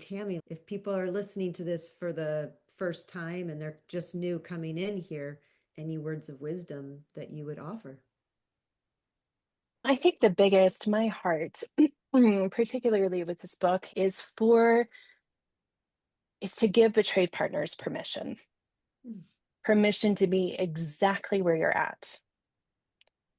Tammy, if people are listening to this for the first time and they're just new coming in here, any words of wisdom that you would offer? I think the biggest, my heart, particularly with this book, is to give betrayed partners Mm. permission to be exactly where you're at,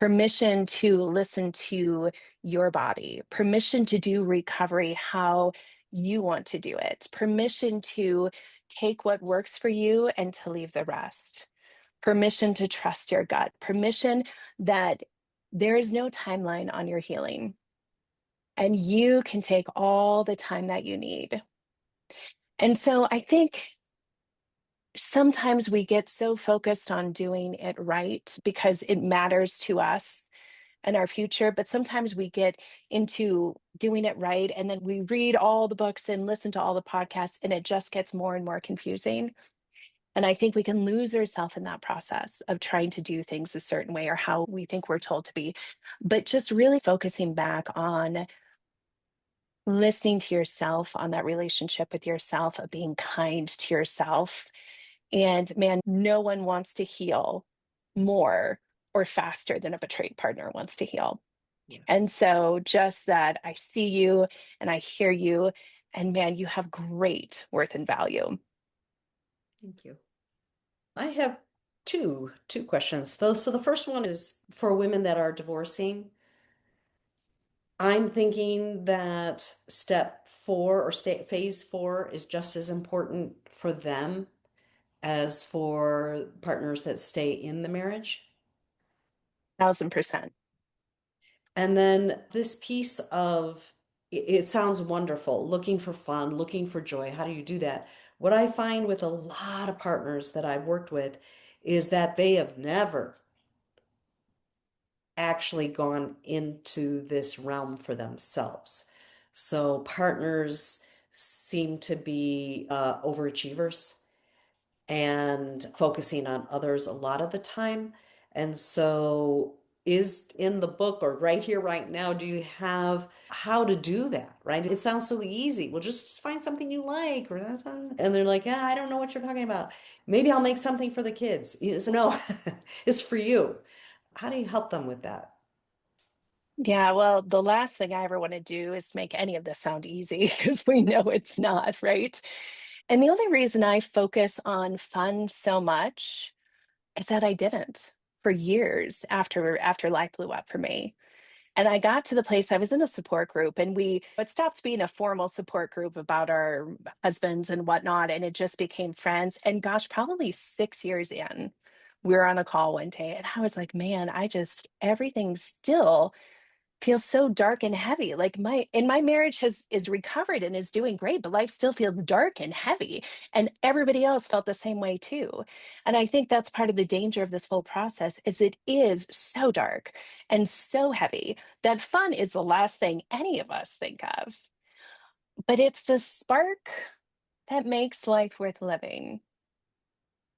permission to listen to your body, permission to do recovery how you want to do it, permission to take what works for you and to leave the rest, permission to trust your gut, permission that there is no timeline on your healing and you can take all the time that you need. And so I think sometimes we get so focused on doing it right because it matters to us and our future, but sometimes we get into doing it right and then we read all the books and listen to all the podcasts and it just gets more and more confusing. And I think we can lose ourselves in that process of trying to do things a certain way or how we think we're told to be. But just really focusing back on listening to yourself, on that relationship with yourself, of being kind to yourself. And man, no one wants to heal more or faster than a betrayed partner wants to heal. Yeah, And so just that I see you and I hear you, and man, you have great worth and value. thank you. I have two questions. So the first one is for women that are divorcing. I'm thinking that step four or state phase four is just as important for them as for partners that stay in the marriage. 1000%. And then this piece of it sounds wonderful, looking for fun, looking for joy. How do you do that? What I find with a lot of partners that I've worked with is that they have never actually gone into this realm for themselves. So partners seem to be overachievers and focusing on others a lot of the time. And so, is in the book or right here, right now, do you have how to do that? Right? It sounds so easy. Well, just find something you like, or that's, and they're like, yeah, I don't know what you're talking about. Maybe I'll make something for the kids. So, no, it's for you. How do you help them with that? Yeah, well, the last thing I ever want to do is make any of this sound easy because we know it's not, right? And the only reason I focus on fun so much is that I didn't for years after life blew up for me. And I got to the place I was in a support group and we it stopped being a formal support group about our husbands and whatnot, and it just became friends. And gosh, probably 6 years in, we were on a call one day and I was like, man, I just everything still feels so dark and heavy. Like my marriage has is recovered and is doing great, but life still feels dark and heavy. And everybody else felt the same way too. And I think that's part of the danger of this whole process is it is so dark and so heavy that fun is the last thing any of us think of. But it's the spark that makes life worth living.